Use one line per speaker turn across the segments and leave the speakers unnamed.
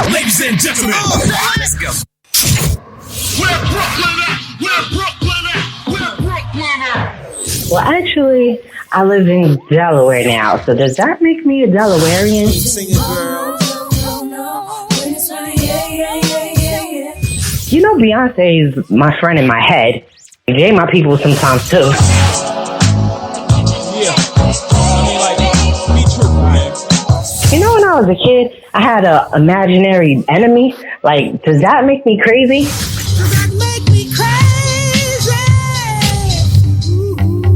Ladies and gentlemen, let's go. Where Brooklyn at? Where Brooklyn at? Where Brooklyn at?
Well, actually, I live in Delaware now, so does that make me a Delawarean?
Sing it, girl.
You know, Beyonce is my friend in my head. They my people sometimes, too.
Yeah. I mean, like, be true, man.
You know, when I was a kid, I had an imaginary enemy. Like, does that make me crazy?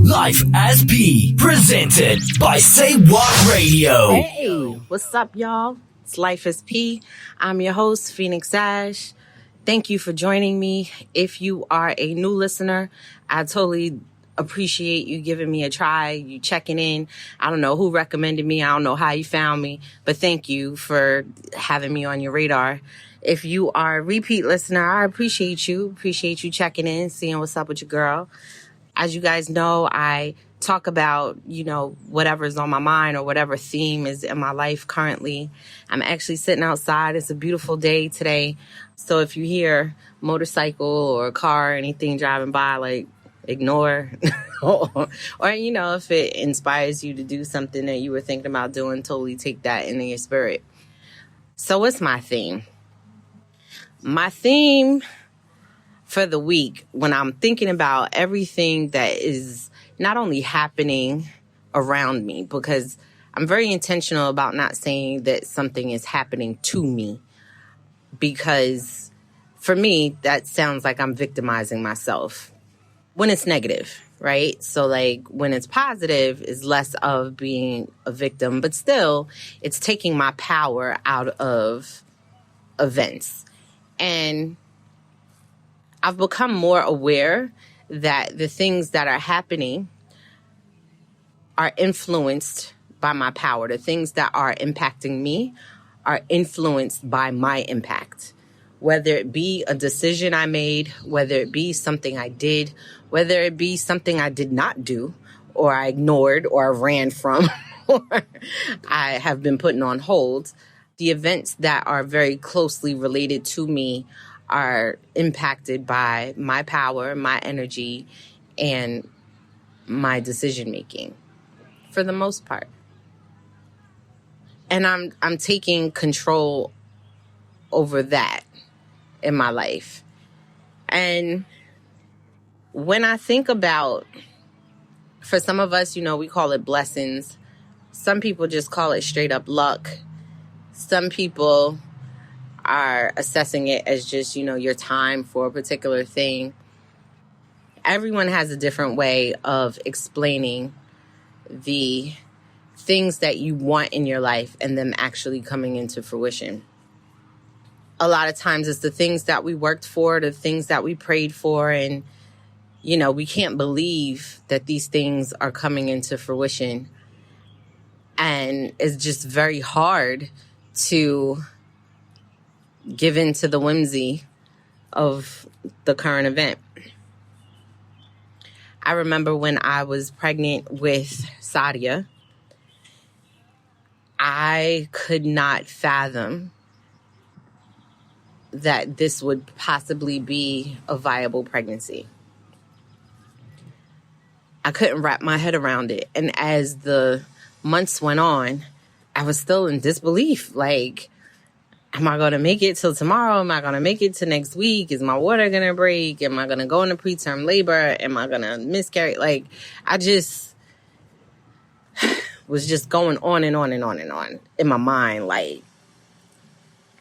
Life as P, presented by Say What Radio.
Hey, what's up, y'all? It's Life as P. I'm your host, Phoenix Ash. Thank you for joining me. If you are a new listener, I totally appreciate you giving me a try, you checking in. I don't know who recommended me. I don't know how you found me, but thank you for having me on your radar. If you are a repeat listener, I appreciate you checking in, seeing what's up with your girl. As you guys know, I talk about, whatever's on my mind or whatever theme is in my life currently. I'm actually sitting outside. It's a beautiful day today. So if you hear motorcycle or a car or anything driving by, like, ignore. or, if it inspires you to do something that you were thinking about doing, totally take that into your spirit. So what's my theme? My theme for the week, when I'm thinking about everything that is not only happening around me, because I'm very intentional about not saying that something is happening to me, because for me, that sounds like I'm victimizing myself when it's negative, right? So like when it's positive is less of being a victim, but still it's taking my power out of events. And I've become more aware that the things that are happening are influenced by my power. The things that are impacting me are influenced by my impact. Whether it be a decision I made, whether it be something I did, whether it be something I did not do, or I ignored, or I ran from, or I have been putting on hold, the events that are very closely related to me are impacted by my power, my energy, and my decision making, for the most part. And I'm taking control over that in my life. And when I think about, for some of us, we call it blessings. Some people just call it straight up luck. Some people are assessing it as just, your time for a particular thing. Everyone has a different way of explaining the things that you want in your life and them actually coming into fruition. A lot of times it's the things that we worked for, the things that we prayed for, and, we can't believe that these things are coming into fruition. And it's just very hard to give in to the whimsy of the current event. I remember when I was pregnant with Sadia, I could not fathom that this would possibly be a viable pregnancy. I couldn't wrap my head around it. And as the months went on, I was still in disbelief. Like, am I going to make it till tomorrow? Am I going to make it to next week? Is my water going to break? Am I going to go into preterm labor? Am I going to miscarry? Like, I just was just going on and on and on and on in my mind. Like,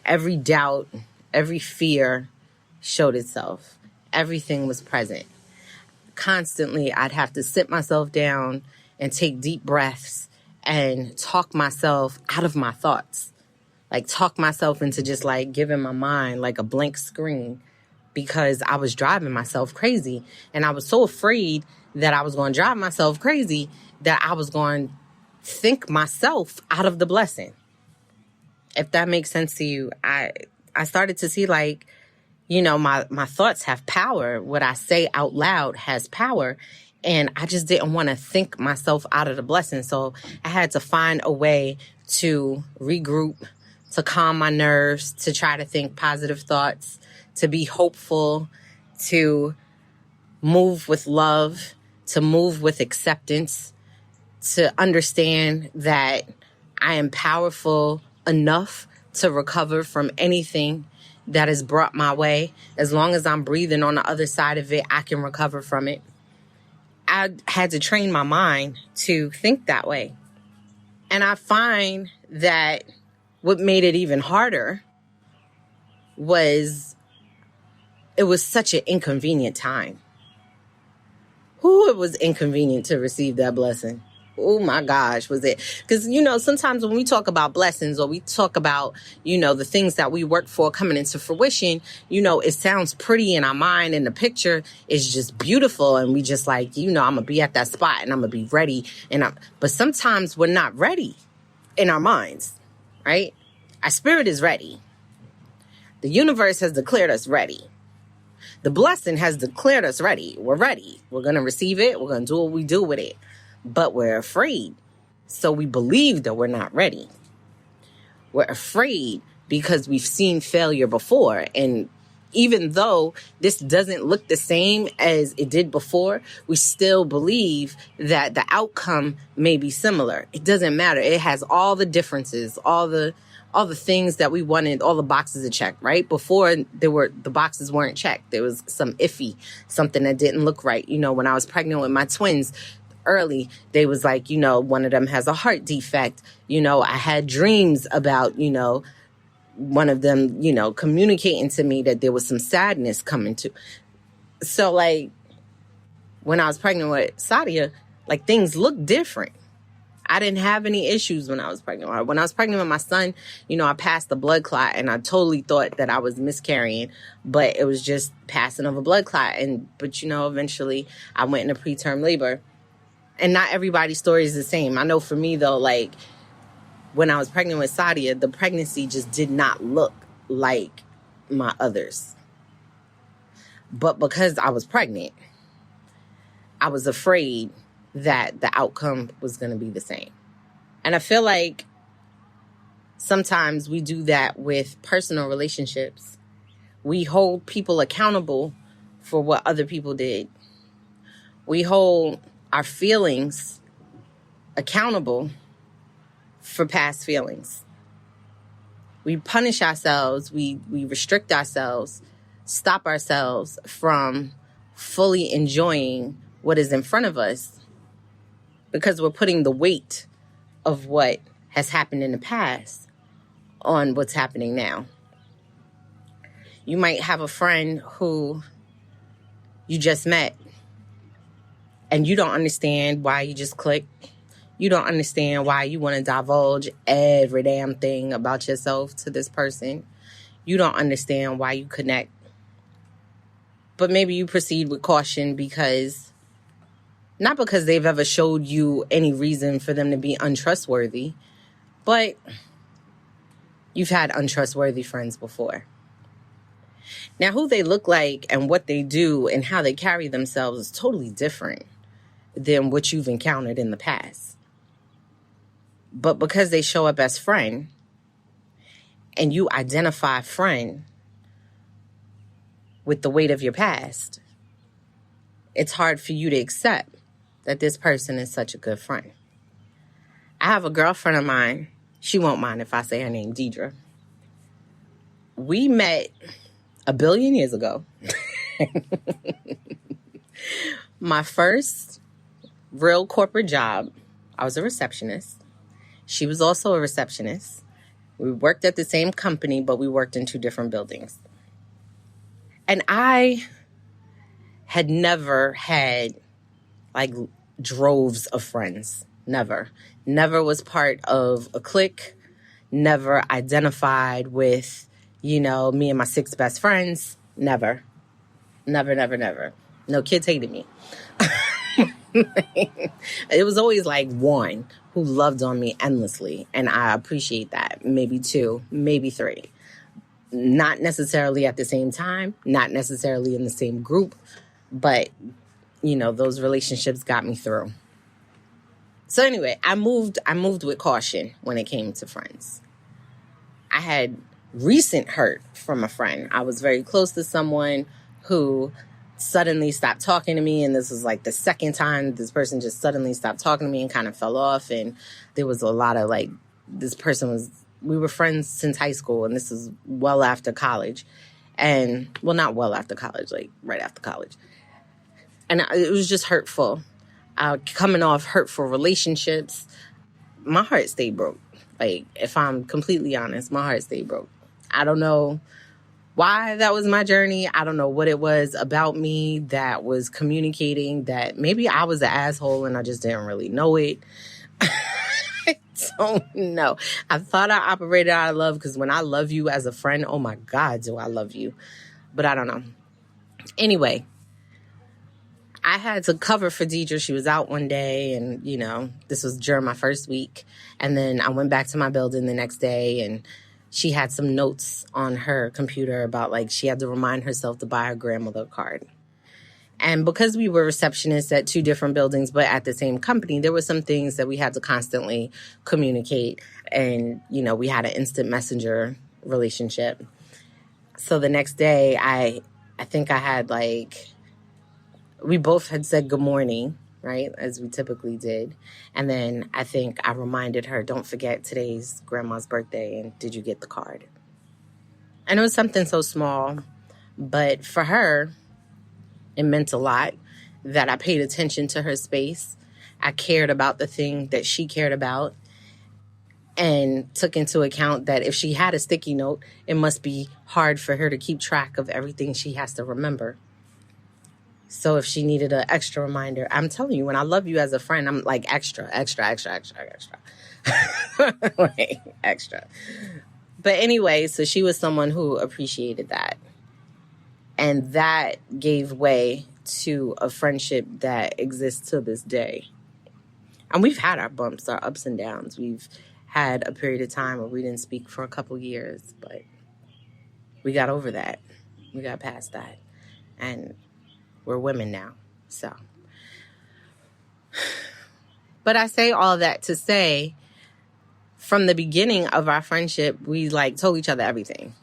every doubt, every fear showed itself. Everything was present. Constantly, I'd have to sit myself down and take deep breaths and talk myself out of my thoughts. Like, talk myself into just, like, giving my mind, like, a blank screen, because I was driving myself crazy. And I was so afraid that I was going to drive myself crazy that I was going to think myself out of the blessing. If that makes sense to you, I started to see, like, my thoughts have power. What I say out loud has power. And I just didn't want to think myself out of the blessing. So I had to find a way to regroup, to calm my nerves, to try to think positive thoughts, to be hopeful, to move with love, to move with acceptance, to understand that I am powerful enough to recover from anything that is brought my way. As long as I'm breathing on the other side of it, I can recover from it. I had to train my mind to think that way. And I find that what made it even harder was it was such an inconvenient time. It was inconvenient to receive that blessing. Oh my gosh, was it? Because, sometimes when we talk about blessings or we talk about, the things that we work for coming into fruition, it sounds pretty in our mind and the picture is just beautiful. And we just like, I'm going to be at that spot and I'm going to be ready. But sometimes we're not ready in our minds, right? Our spirit is ready. The universe has declared us ready. The blessing has declared us ready. We're ready. We're going to receive it. We're going to do what we do with it. But we're afraid. So we believe that we're not ready. We're afraid because we've seen failure before. And even though this doesn't look the same as it did before, we still believe that the outcome may be similar. It doesn't matter. It has all the differences, all the things that we wanted, all the boxes to check, right? Before the boxes weren't checked. There was some iffy, something that didn't look right. When I was pregnant with my twins early, they was like, one of them has a heart defect. I had dreams about, one of them, communicating to me that there was some sadness coming to. So like when I was pregnant with Sadia, like things looked different. I didn't have any issues when I was pregnant. When I was pregnant with my son, I passed the blood clot and I totally thought that I was miscarrying, but it was just passing of a blood clot. But eventually I went into preterm labor. And not everybody's story is the same. I know for me though, like when I was pregnant with Sadia, the pregnancy just did not look like my others. But because I was pregnant, I was afraid that the outcome was going to be the same. And I feel like sometimes we do that with personal relationships. We hold people accountable for what other people did. We hold our feelings accountable for past feelings. We punish ourselves. We restrict ourselves, stop ourselves from fully enjoying what is in front of us because we're putting the weight of what has happened in the past on what's happening now. You might have a friend who you just met and you don't understand why you just click. You don't understand why you want to divulge every damn thing about yourself to this person. You don't understand why you connect. But maybe you proceed with caution not because they've ever showed you any reason for them to be untrustworthy, but you've had untrustworthy friends before. Now, who they look like and what they do and how they carry themselves is totally different than what you've encountered in the past. But because they show up as friend and you identify friend with the weight of your past, it's hard for you to accept that this person is such a good friend. I have a girlfriend of mine. She won't mind if I say her name, Deidre. We met a billion years ago. My first real corporate job, I was a receptionist. She was also a receptionist. We worked at the same company, but we worked in 2 different buildings. And I had never had like droves of friends. Never was part of a clique. Never identified with, me and my 6 best friends. Never. No, kids hated me. It was always like 1 who loved on me endlessly. And I appreciate that. Maybe 2, maybe 3. Not necessarily at the same time, not necessarily in the same group, but, those relationships got me through. So anyway, I moved with caution when it came to friends. I had recent hurt from a friend. I was very close to someone who suddenly stopped talking to me, and this was like the second time this person just suddenly stopped talking to me and kind of fell off. And there was a lot of like, we were friends since high school, and this is well after college. And, well, not well after college, like right after college. And it was just hurtful. Coming off hurtful relationships, my heart stayed broke. Like, if I'm completely honest, my heart stayed broke. I don't know why that was my journey. I don't know what it was about me that was communicating that maybe I was the asshole and I just didn't really know it. I don't know. I thought I operated out of love because when I love you as a friend, oh my God, do I love you. But I don't know. Anyway, I had to cover for Deidre. She was out one day, and, you know, this was during my first week. And then I went back to my building the next day, and she had some notes on her computer about, like, she had to remind herself to buy her grandmother a card. And because we were receptionists at two different buildings, but at the same company, there were some things that we had to constantly communicate. And, you know, we had an instant messenger relationship. So the next day, I think I had, like, we both had said good morning, right, as we typically did. And then I think I reminded her, don't forget today's grandma's birthday, and did you get the card? And it was something so small, but for her, it meant a lot that I paid attention to her space. I cared about the thing that she cared about, and took into account that if she had a sticky note, it must be hard for her to keep track of everything she has to remember. So if she needed an extra reminder, I'm telling you, when I love you as a friend, I'm like extra. Like, extra. But anyway, so she was someone who appreciated that. And that gave way to a friendship that exists to this day. And we've had our bumps, our ups and downs. We've had a period of time where we didn't speak for a couple years, but we got over that. We got past that. And we're women now, so. But I say all that to say, from the beginning of our friendship, we, like, told each other everything.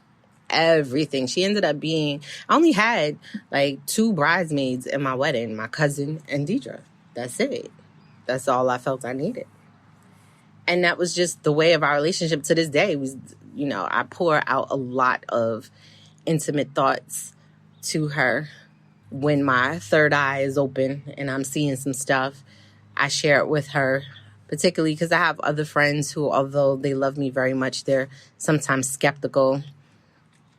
Everything. She ended up being, I only had, like, 2 bridesmaids in my wedding, my cousin and Deidre. That's it. That's all I felt I needed. And that was just the way of our relationship to this day. Was, you know, I pour out a lot of intimate thoughts to her. When my third eye is open and I'm seeing some stuff, I share it with her, particularly because I have other friends who, although they love me very much, they're sometimes skeptical.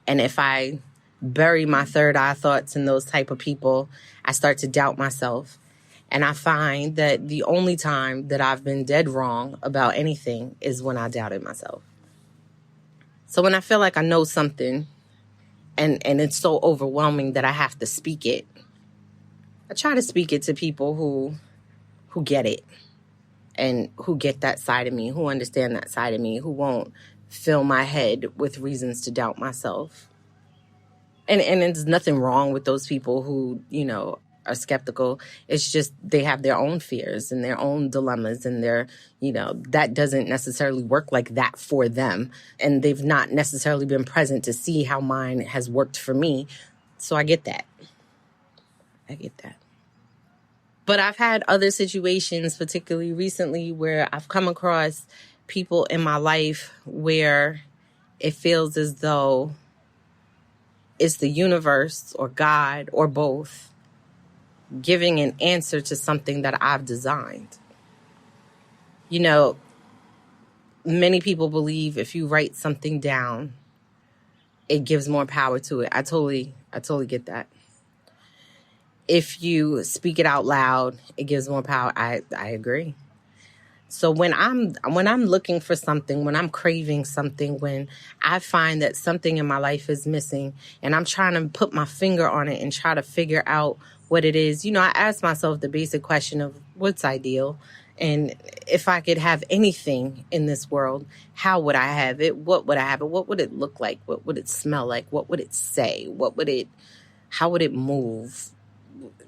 And if I bury my third eye thoughts in those type of people, I start to doubt myself. And I find that the only time that I've been dead wrong about anything is when I doubted myself. So when I feel like I know something, and it's so overwhelming that I have to speak it, I try to speak it to people who get it, and who get that side of me, who understand that side of me, who won't fill my head with reasons to doubt myself. And there's nothing wrong with those people who, you know, are skeptical. It's just they have their own fears and their own dilemmas, and their, you know, that doesn't necessarily work like that for them. And they've not necessarily been present to see how mine has worked for me. So I get that. But I've had other situations, particularly recently, where I've come across people in my life where it feels as though it's the universe or God or both giving an answer to something that I've designed. You know, many people believe if you write something down, it gives more power to it. I totally get that. If you speak it out loud, it gives more power. I agree. So when I'm looking for something, when I'm craving something, when I find that something in my life is missing and I'm trying to put my finger on it and try to figure out what it is, you know, I ask myself the basic question of what's ideal, and if I could have anything in this world, how would I have it? What would I have it? What would it look like? What would it smell like? What would it say? How would it move?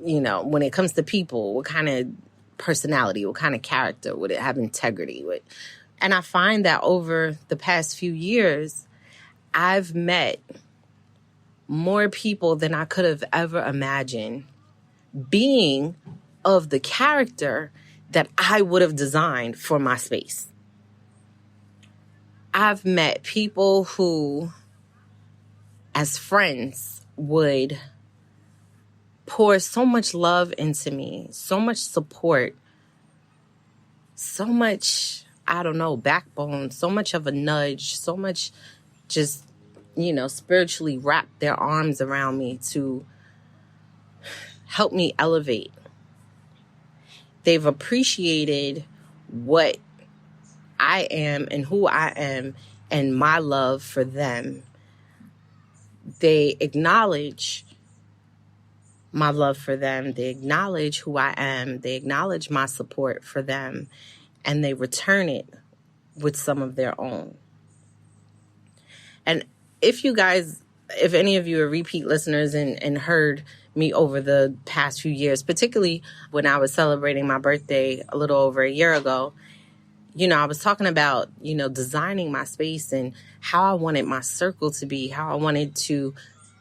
You know, when it comes to people, what kind of personality, what kind of character, would it have integrity with? And I find that over the past few years, I've met more people than I could have ever imagined being of the character that I would have designed for my space. I've met people who, as friends, would pour so much love into me, so much support, so much, I don't know, backbone, so much of a nudge, so much just, spiritually wrap their arms around me to help me elevate. They've appreciated what I am and who I am and my love for them. They acknowledge my love for them. They acknowledge who I am. They acknowledge my support for them. And they return it with some of their own. And if any of you are repeat listeners and heard me over the past few years, particularly when I was celebrating my birthday a little over a year ago, I was talking about, designing my space and how I wanted my circle to be, how I wanted to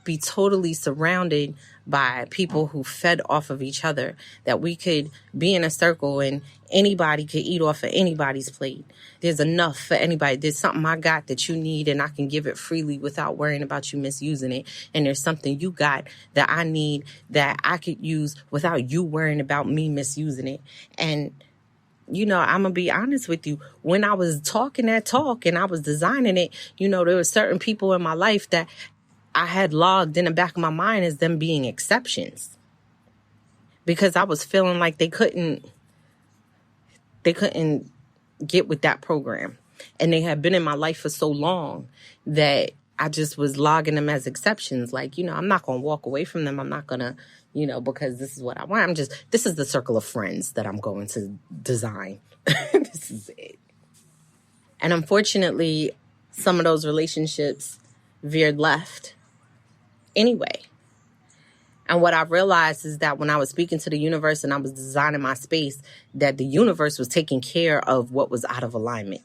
be totally surrounded by people who fed off of each other, that we could be in a circle and anybody could eat off of anybody's plate. There's enough for anybody. There's something I got that you need and I can give it freely without worrying about you misusing it. And there's something you got that I need that I could use without you worrying about me misusing it. And I'm going to be honest with you. When I was talking that talk and I was designing it, there were certain people in my life that I had logged in the back of my mind as them being exceptions, because I was feeling like they couldn't get with that program. And they had been in my life for so long that I just was logging them as exceptions. Like, I'm not going to walk away from them. I'm not going to, because this is what I want. This is the circle of friends that I'm going to design. This is it. And unfortunately, some of those relationships veered left anyway. And what I realized is that when I was speaking to the universe and I was designing my space, that the universe was taking care of what was out of alignment.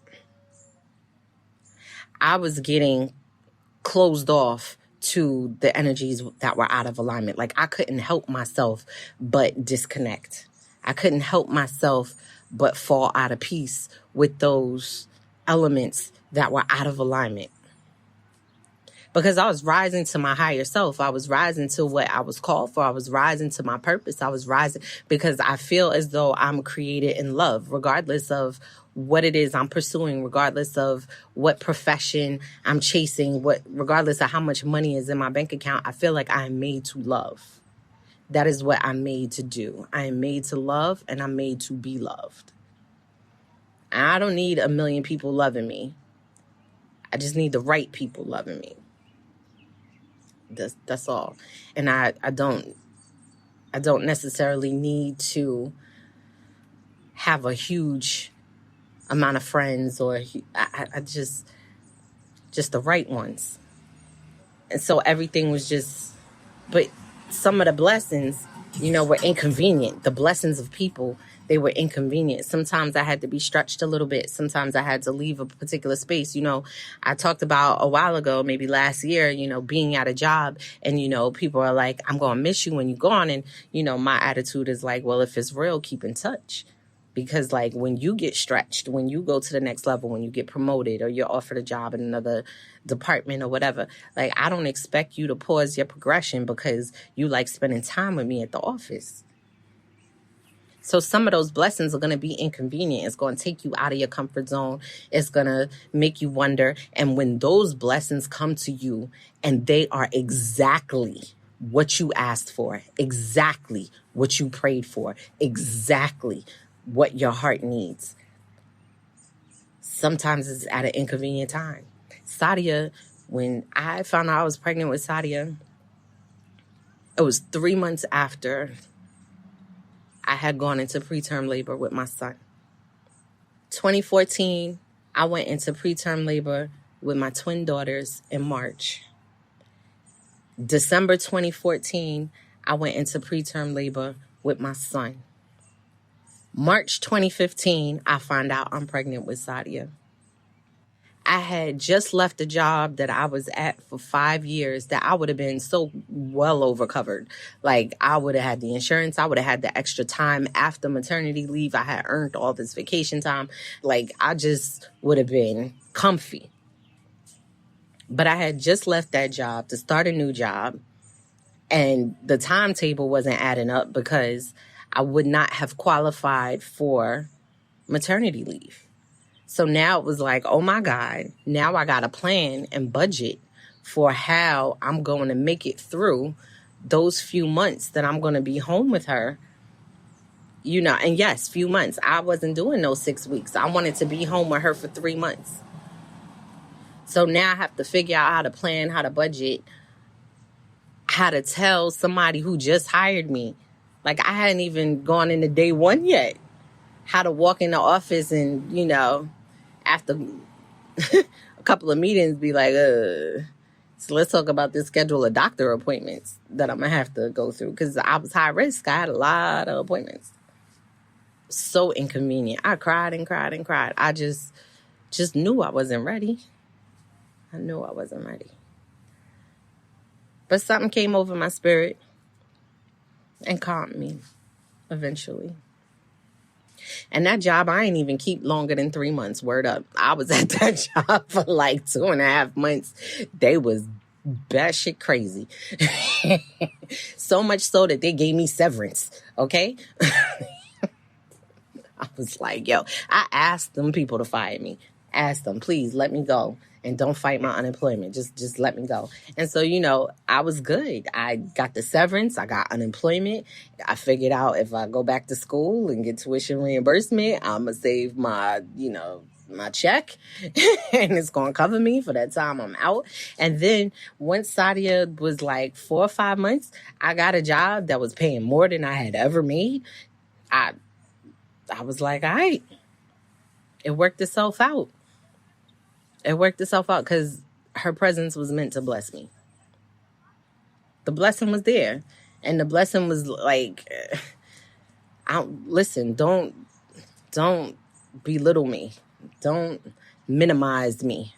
I was getting closed off to the energies that were out of alignment. Like, I couldn't help myself but disconnect. I couldn't help myself but fall out of peace with those elements that were out of alignment. Because I was rising to my higher self. I was rising to what I was called for. I was rising to my purpose. I was rising because I feel as though I'm created in love, regardless of what it is I'm pursuing, regardless of what profession I'm chasing, regardless of how much money is in my bank account. I feel like I am made to love. That is what I'm made to do. I am made to love, and I'm made to be loved. I don't need a million people loving me. I just need the right people loving me. That's all. And I don't necessarily need to have a huge amount of friends, or I just the right ones. And so everything was but some of the blessings, were inconvenient. The blessings of people, they were inconvenient. Sometimes I had to be stretched a little bit. Sometimes I had to leave a particular space. I talked about a while ago, maybe last year, being at a job and, people are like, I'm going to miss you when you're gone. And, my attitude is like, well, if it's real, keep in touch. Because like when you get stretched, when you go to the next level, when you get promoted or you're offered a job in another department or whatever, like I don't expect you to pause your progression because you like spending time with me at the office. So some of those blessings are going to be inconvenient. It's going to take you out of your comfort zone. It's going to make you wonder. And when those blessings come to you and they are exactly what you asked for, exactly what you prayed for, exactly what your heart needs, sometimes it's at an inconvenient time. Sadia, when I found out I was pregnant with Sadia, it was 3 months after I had gone into preterm labor with my son. 2014, I went into preterm labor with my twin daughters in March. December 2014, I went into preterm labor with my son. March 2015, I find out I'm pregnant with Sadia. I had just left a job that I was at for 5 years that I would have been so well over covered. Like, I would have had the insurance. I would have had the extra time after maternity leave. I had earned all this vacation time. Like, I just would have been comfy. But I had just left that job to start a new job. And the timetable wasn't adding up because I would not have qualified for maternity leave. So now it was like, oh my God, now I got to plan and budget for how I'm going to make it through those few months that I'm going to be home with her. You know, and yes, few months. I wasn't doing those 6 weeks. I wanted to be home with her for 3 months. So now I have to figure out how to plan, how to budget, how to tell somebody who just hired me. Like, I hadn't even gone into day one yet. How to walk in the office and, you know, after a couple of meetings be like, so let's talk about this schedule of doctor appointments that I'm going to have to go through. Because I was high risk. I had a lot of appointments. So inconvenient. I cried and cried and cried. I just knew I wasn't ready. I knew I wasn't ready. But something came over my spirit and calmed me eventually. And that job, I ain't even keep longer than 3 months. Word up. I was at that job for like 2.5 months. They was batshit crazy. So much so that they gave me severance. Okay? I was like, yo, I asked them people to fire me. Asked them, please let me go. And don't fight my unemployment. Just let me go. And so, you know, I was good. I got the severance. I got unemployment. I figured out if I go back to school and get tuition reimbursement, I'm going to save my, you know, my check. And it's going to cover me for that time I'm out. And then once Sadia was like 4 or 5 months, I got a job that was paying more than I had ever made. I was like, all right. It worked itself out. It worked itself out because her presence was meant to bless me. The blessing was there. And the blessing was like, don't belittle me. Don't minimize me.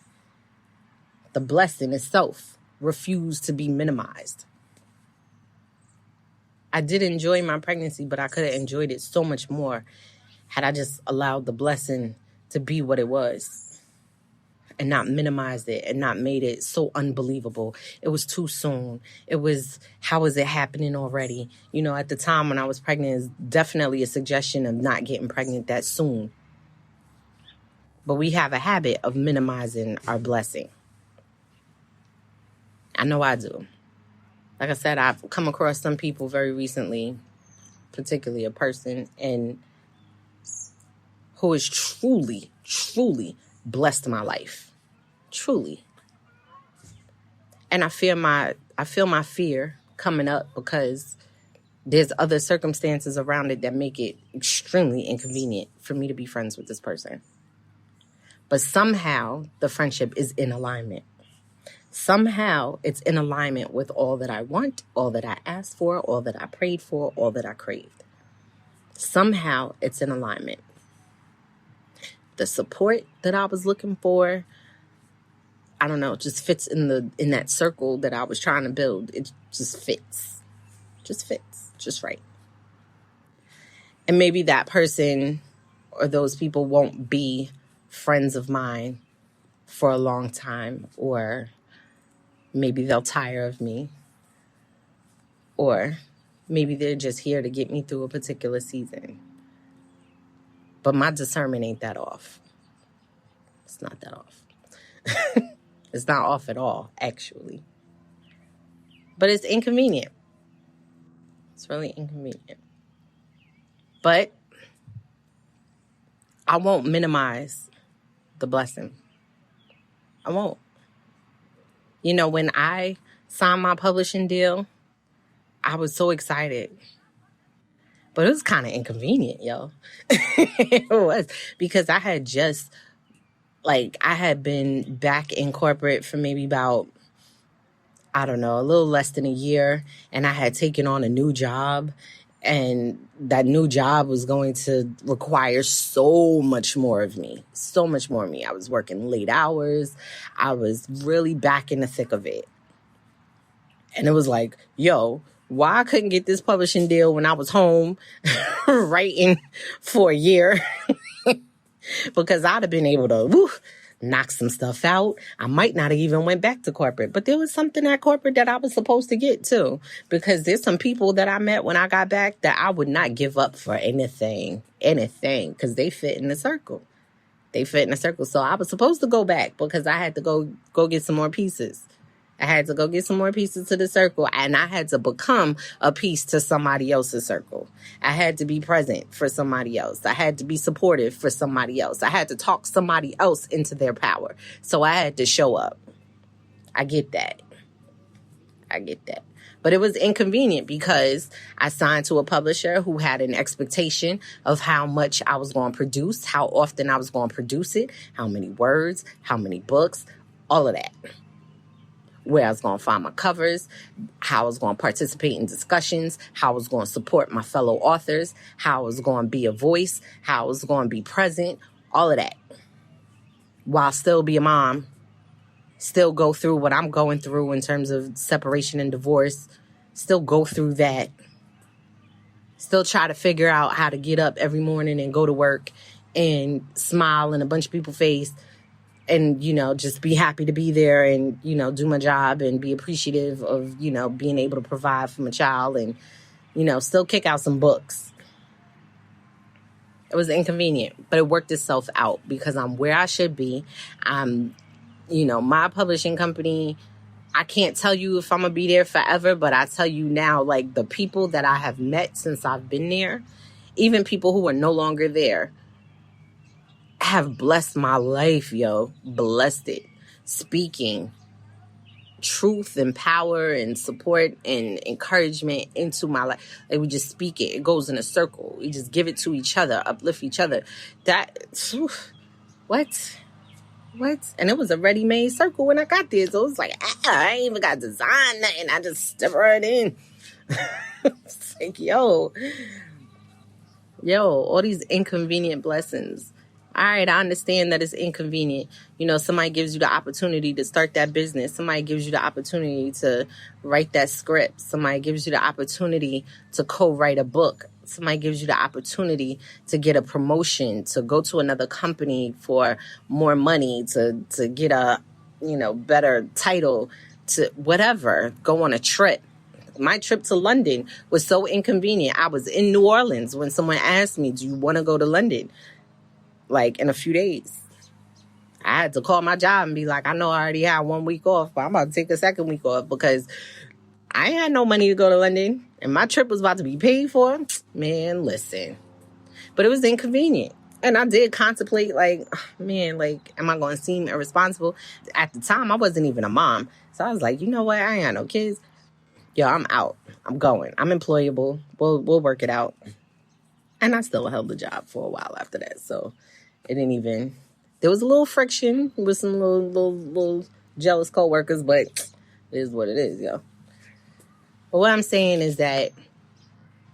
The blessing itself refused to be minimized. I did enjoy my pregnancy, but I could have enjoyed it so much more had I just allowed the blessing to be what it was. And not minimized it and not made it so unbelievable. It was too soon. It was, how is it happening already? You know, at the time when I was pregnant, is definitely a suggestion of not getting pregnant that soon. But we have a habit of minimizing our blessing. I know I do. Like I said, I've come across some people very recently, particularly a person, and who is truly, truly blessed my life. Truly. And I feel my fear coming up because there's other circumstances around it that make it extremely inconvenient for me to be friends with this person. But somehow the friendship is in alignment. Somehow it's in alignment with all that I want, all that I asked for, all that I prayed for, all that I craved. Somehow it's in alignment. The support that I was looking for, I don't know, it just fits in that circle that I was trying to build. It just fits. Just fits. Just right. And maybe that person or those people won't be friends of mine for a long time, or maybe they'll tire of me, or maybe they're just here to get me through a particular season. But my discernment ain't that off. It's not that off. It's not off at all, actually. But it's inconvenient. It's really inconvenient. But I won't minimize the blessing. I won't. You know, when I signed my publishing deal, I was so excited. But it was kind of inconvenient, yo. It was. Because I had just, I had been back in corporate for maybe about, I don't know, a little less than a year. And I had taken on a new job. And that new job was going to require so much more of me, so much more of me. I was working late hours. I was really back in the thick of it. And it was like, yo, why I couldn't get this publishing deal when I was home writing for a year? Because I'd have been able to knock some stuff out. I might not have even went back to corporate, but there was something at corporate that I was supposed to get too, because there's some people that I met when I got back that I would not give up for anything, because they fit in the circle. They fit in the circle. So I was supposed to go back because I had to go get some more pieces. I had to go get some more pieces to the circle, and I had to become a piece to somebody else's circle. I had to be present for somebody else. I had to be supportive for somebody else. I had to talk somebody else into their power. So I had to show up. I get that. But it was inconvenient because I signed to a publisher who had an expectation of how much I was going to produce, how often I was going to produce it, how many words, how many books, all of that. Where I was going to find my covers, how I was going to participate in discussions, how I was going to support my fellow authors, how I was going to be a voice, how I was going to be present, all of that. While still be a mom, still go through what I'm going through in terms of separation and divorce, still go through that, still try to figure out how to get up every morning and go to work and smile in a bunch of people's face. And, just be happy to be there and, do my job and be appreciative of, being able to provide for my child and, still kick out some books. It was inconvenient, but it worked itself out because I'm where I should be. I'm, my publishing company, I can't tell you if I'm going to be there forever, but I tell you now, like the people that I have met since I've been there, even people who are no longer there, have blessed my life, blessed it. Speaking truth and power and support and encouragement into my life. Like we just speak it. It goes in a circle. We just give it to each other, uplift each other. What? And it was a ready-made circle when I got there. So it was like, I ain't even got to design nothing. I just step right in. It's like, yo, all these inconvenient blessings. All right, I understand that it's inconvenient. Somebody gives you the opportunity to start that business. Somebody gives you the opportunity to write that script. Somebody gives you the opportunity to co-write a book. Somebody gives you the opportunity to get a promotion, to go to another company for more money, to get a, better title, to whatever, go on a trip. My trip to London was so inconvenient. I was in New Orleans when someone asked me, do you want to go to London? Like in a few days. I had to call my job and be like, I know I already had 1 week off, but I'm about to take a second week off because I ain't had no money to go to London and my trip was about to be paid for. Man, listen. But it was inconvenient. And I did contemplate am I going to seem irresponsible? At the time, I wasn't even a mom. So I was like, you know what? I ain't got no kids. Yo, I'm out. I'm going. I'm employable. We'll work it out. And I still held the job for a while after that. So it didn't even, there was a little friction with some little jealous coworkers, but it is what it is, yo. But what I'm saying is that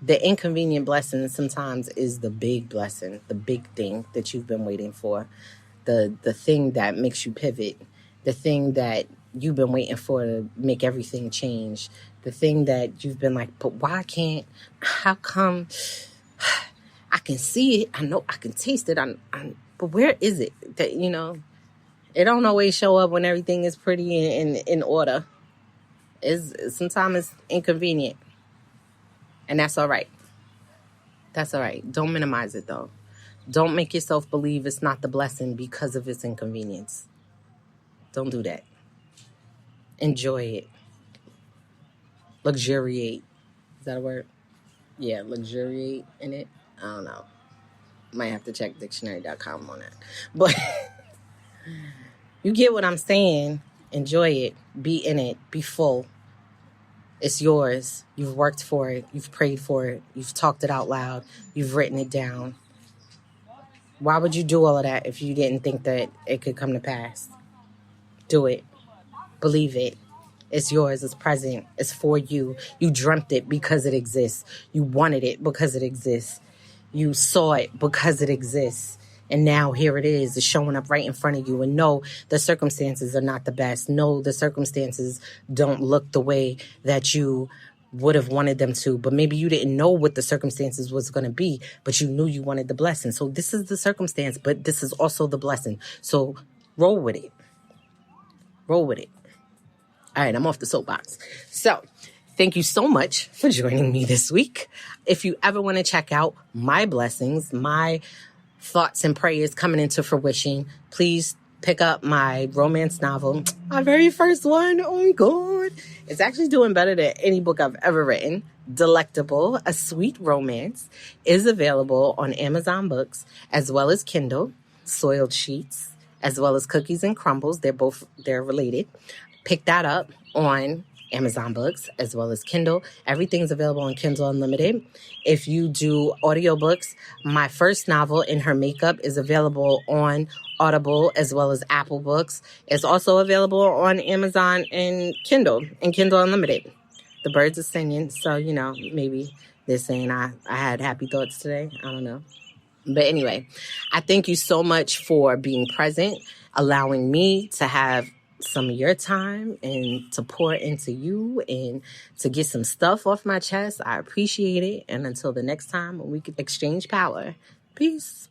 the inconvenient blessing sometimes is the big blessing, the big thing that you've been waiting for, the thing that makes you pivot, the thing that you've been waiting for to make everything change, the thing that you've been like, but why can't, how come, I can see it, I know I can taste it, but where is it? That, it don't always show up when everything is pretty and in order. Sometimes it's inconvenient. And that's all right. That's all right. Don't minimize it, though. Don't make yourself believe it's not the blessing because of its inconvenience. Don't do that. Enjoy it. Luxuriate. Is that a word? Yeah, luxuriate in it. I don't know. Might have to check dictionary.com on that. But you get what I'm saying. Enjoy it. Be in it. Be full. It's yours. You've worked for it. You've prayed for it. You've talked it out loud. You've written it down. Why would you do all of that if you didn't think that it could come to pass? Do it. Believe it. It's yours. It's present. It's for you. You dreamt it because it exists. You wanted it because it exists. You saw it because it exists. And now here it is. It's showing up right in front of you. And no, the circumstances are not the best. No, the circumstances don't look the way that you would have wanted them to. But maybe you didn't know what the circumstances was going to be, but you knew you wanted the blessing. So this is the circumstance, but this is also the blessing. So roll with it. Roll with it. All right, I'm off the soapbox. So thank you so much for joining me this week. If you ever want to check out my blessings, my thoughts and prayers coming into fruition, please pick up my romance novel, my very first one. Oh my God. It's actually doing better than any book I've ever written. Delectable, A Sweet Romance, is available on Amazon Books as well as Kindle. Soiled Sheets, as well as Cookies and Crumbles. They're related. Pick that up on Amazon Books as well as Kindle. Everything's available on Kindle Unlimited. If you do audiobooks, my first novel, In Her Makeup, is available on Audible as well as Apple Books. It's also available on Amazon and Kindle Unlimited. The birds are singing, so, maybe they're saying I had happy thoughts today. I don't know. But anyway, I thank you so much for being present, allowing me to have some of your time and to pour into you and to get some stuff off my chest. I appreciate it. And until the next time when we can exchange power, peace.